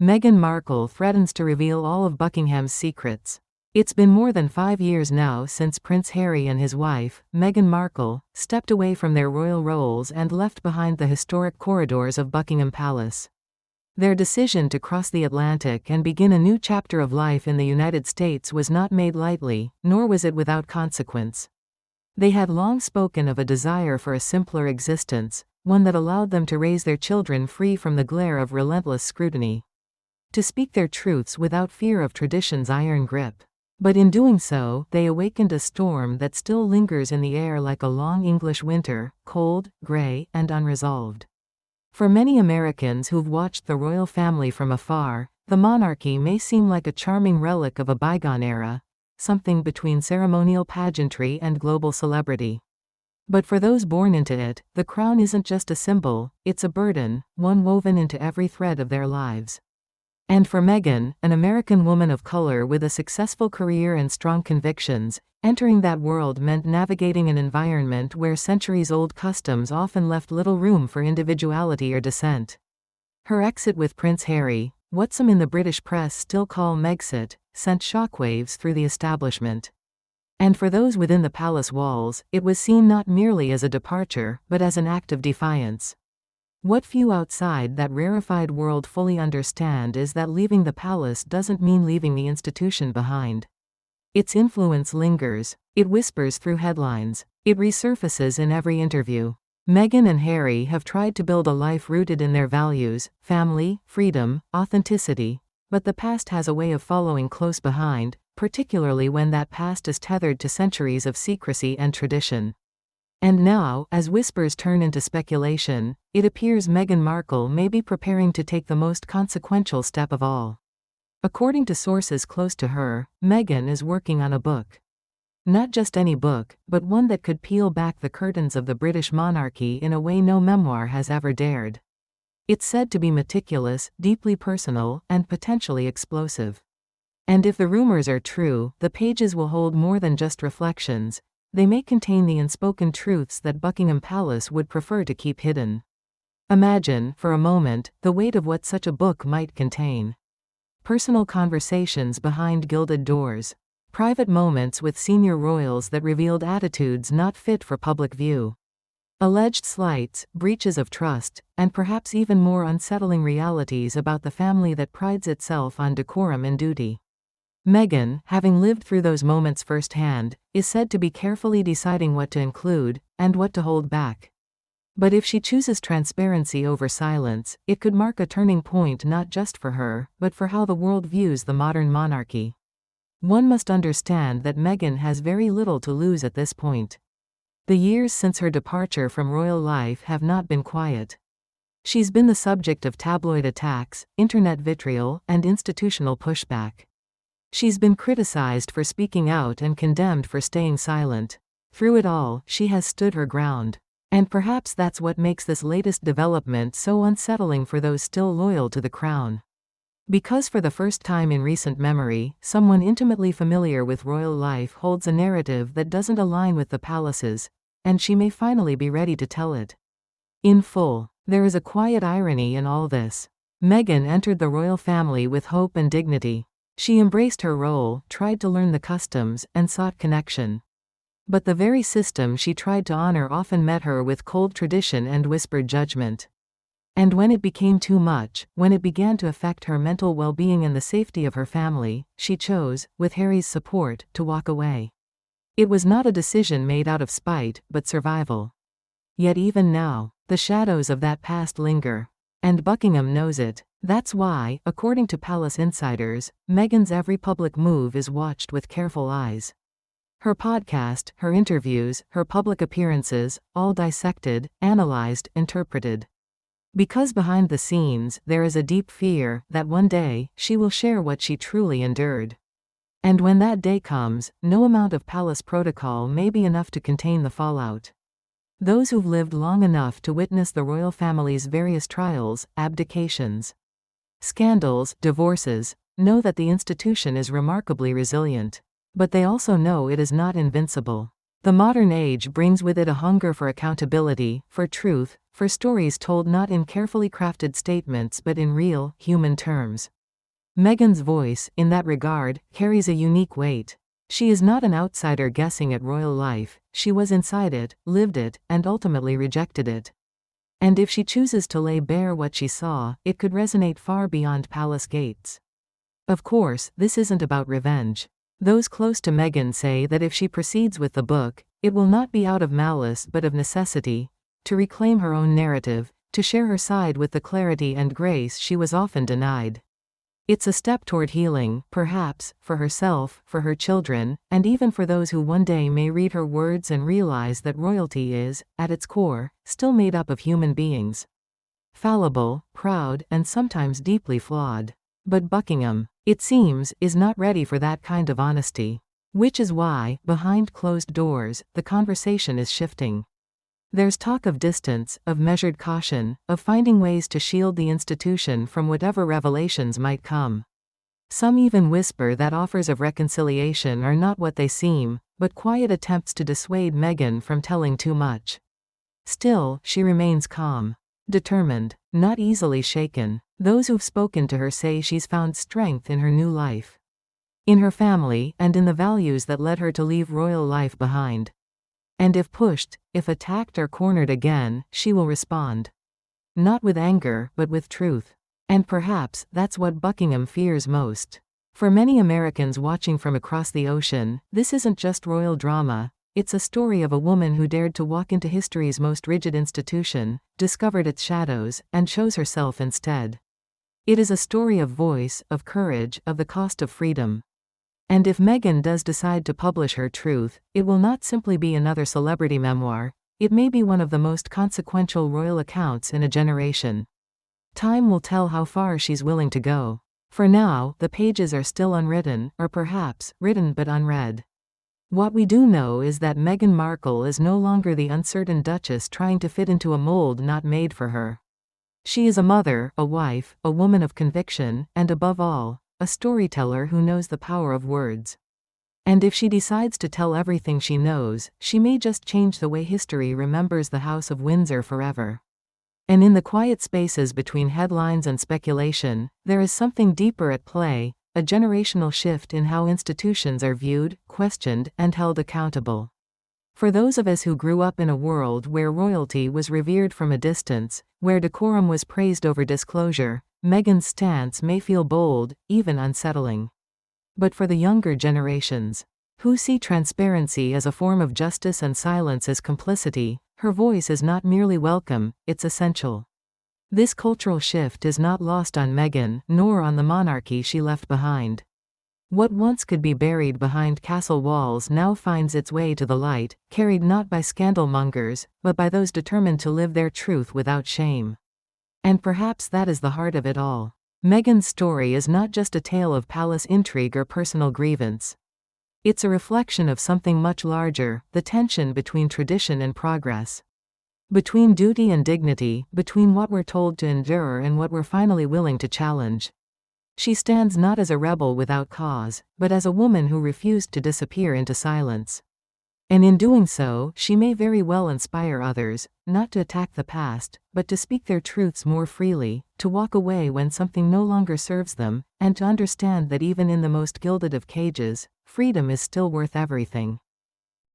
Meghan Markle threatens to reveal all of Buckingham's secrets. It's been more than 5 years now since Prince Harry and his wife, Meghan Markle, stepped away from their royal roles and left behind the historic corridors of Buckingham Palace. Their decision to cross the Atlantic and begin a new chapter of life in the United States was not made lightly, nor was it without consequence. They had long spoken of a desire for a simpler existence, one that allowed them to raise their children free from the glare of relentless scrutiny. To speak their truths without fear of tradition's iron grip. But in doing so, they awakened a storm that still lingers in the air like a long English winter, cold, gray, and unresolved. For many Americans who've watched the royal family from afar, the monarchy may seem like a charming relic of a bygone era, something between ceremonial pageantry and global celebrity. But for those born into it, the crown isn't just a symbol, it's a burden, one woven into every thread of their lives. And for Meghan, an American woman of color with a successful career and strong convictions, entering that world meant navigating an environment where centuries-old customs often left little room for individuality or dissent. Her exit with Prince Harry, what some in the British press still call Megxit, sent shockwaves through the establishment. And for those within the palace walls, it was seen not merely as a departure, but as an act of defiance. What few outside that rarefied world fully understand is that leaving the palace doesn't mean leaving the institution behind. Its influence lingers, it whispers through headlines, it resurfaces in every interview. Meghan and Harry have tried to build a life rooted in their values, family, freedom, authenticity, but the past has a way of following close behind, particularly when that past is tethered to centuries of secrecy and tradition. And now, as whispers turn into speculation, it appears Meghan Markle may be preparing to take the most consequential step of all. According to sources close to her, Meghan is working on a book. Not just any book, but one that could peel back the curtains of the British monarchy in a way no memoir has ever dared. It's said to be meticulous, deeply personal, and potentially explosive. And if the rumors are true, the pages will hold more than just reflections. They may contain the unspoken truths that Buckingham Palace would prefer to keep hidden. Imagine, for a moment, the weight of what such a book might contain. Personal conversations behind gilded doors. Private moments with senior royals that revealed attitudes not fit for public view. Alleged slights, breaches of trust, and perhaps even more unsettling realities about the family that prides itself on decorum and duty. Meghan, having lived through those moments firsthand, is said to be carefully deciding what to include, and what to hold back. But if she chooses transparency over silence, it could mark a turning point not just for her, but for how the world views the modern monarchy. One must understand that Meghan has very little to lose at this point. The years since her departure from royal life have not been quiet. She's been the subject of tabloid attacks, internet vitriol, and institutional pushback. She's been criticized for speaking out and condemned for staying silent. Through it all, she has stood her ground. And perhaps that's what makes this latest development so unsettling for those still loyal to the crown. Because for the first time in recent memory, someone intimately familiar with royal life holds a narrative that doesn't align with the palace's, and she may finally be ready to tell it. In full. There is a quiet irony in all this. Meghan entered the royal family with hope and dignity. She embraced her role, tried to learn the customs, and sought connection. But the very system she tried to honor often met her with cold tradition and whispered judgment. And when it became too much, when it began to affect her mental well-being and the safety of her family, she chose, with Harry's support, to walk away. It was not a decision made out of spite, but survival. Yet even now, the shadows of that past linger. And Buckingham knows it. That's why, according to palace insiders, Meghan's every public move is watched with careful eyes. Her podcast, her interviews, her public appearances, all dissected, analyzed, interpreted. Because behind the scenes, there is a deep fear that one day, she will share what she truly endured. And when that day comes, no amount of palace protocol may be enough to contain the fallout. Those who've lived long enough to witness the royal family's various trials, abdications, scandals, divorces, know that the institution is remarkably resilient. But they also know it is not invincible. The modern age brings with it a hunger for accountability, for truth, for stories told not in carefully crafted statements but in real, human terms. Meghan's voice, in that regard, carries a unique weight. She is not an outsider guessing at royal life, she was inside it, lived it, and ultimately rejected it. And if she chooses to lay bare what she saw, it could resonate far beyond palace gates. Of course, this isn't about revenge. Those close to Meghan say that if she proceeds with the book, it will not be out of malice but of necessity, to reclaim her own narrative, to share her side with the clarity and grace she was often denied. It's a step toward healing, perhaps, for herself, for her children, and even for those who one day may read her words and realize that royalty is, at its core, still made up of human beings. Fallible, proud, and sometimes deeply flawed. But Buckingham, it seems, is not ready for that kind of honesty. Which is why, behind closed doors, the conversation is shifting. There's talk of distance, of measured caution, of finding ways to shield the institution from whatever revelations might come. Some even whisper that offers of reconciliation are not what they seem, but quiet attempts to dissuade Meghan from telling too much. Still, she remains calm. Determined, not easily shaken. Those who've spoken to her say she's found strength in her new life. In her family, and in the values that led her to leave royal life behind. And if pushed, if attacked or cornered again, she will respond. Not with anger, but with truth. And perhaps that's what Buckingham fears most. For many Americans watching from across the ocean, this isn't just royal drama, it's a story of a woman who dared to walk into history's most rigid institution, discovered its shadows, and chose herself instead. It is a story of voice, of courage, of the cost of freedom. And if Meghan does decide to publish her truth, it will not simply be another celebrity memoir, it may be one of the most consequential royal accounts in a generation. Time will tell how far she's willing to go. For now, the pages are still unwritten, or perhaps, written but unread. What we do know is that Meghan Markle is no longer the uncertain duchess trying to fit into a mold not made for her. She is a mother, a wife, a woman of conviction, and above all, a storyteller who knows the power of words. And if she decides to tell everything she knows, she may just change the way history remembers the House of Windsor forever. And in the quiet spaces between headlines and speculation, there is something deeper at play, a generational shift in how institutions are viewed, questioned, and held accountable. For those of us who grew up in a world where royalty was revered from a distance, where decorum was praised over disclosure, Meghan's stance may feel bold, even unsettling. But for the younger generations, who see transparency as a form of justice and silence as complicity, her voice is not merely welcome, it's essential. This cultural shift is not lost on Meghan, nor on the monarchy she left behind. What once could be buried behind castle walls now finds its way to the light, carried not by scandalmongers, but by those determined to live their truth without shame. And perhaps that is the heart of it all. Meghan's story is not just a tale of palace intrigue or personal grievance. It's a reflection of something much larger, the tension between tradition and progress. Between duty and dignity, between what we're told to endure and what we're finally willing to challenge. She stands not as a rebel without cause, but as a woman who refused to disappear into silence. And in doing so, she may very well inspire others, not to attack the past, but to speak their truths more freely, to walk away when something no longer serves them, and to understand that even in the most gilded of cages, freedom is still worth everything.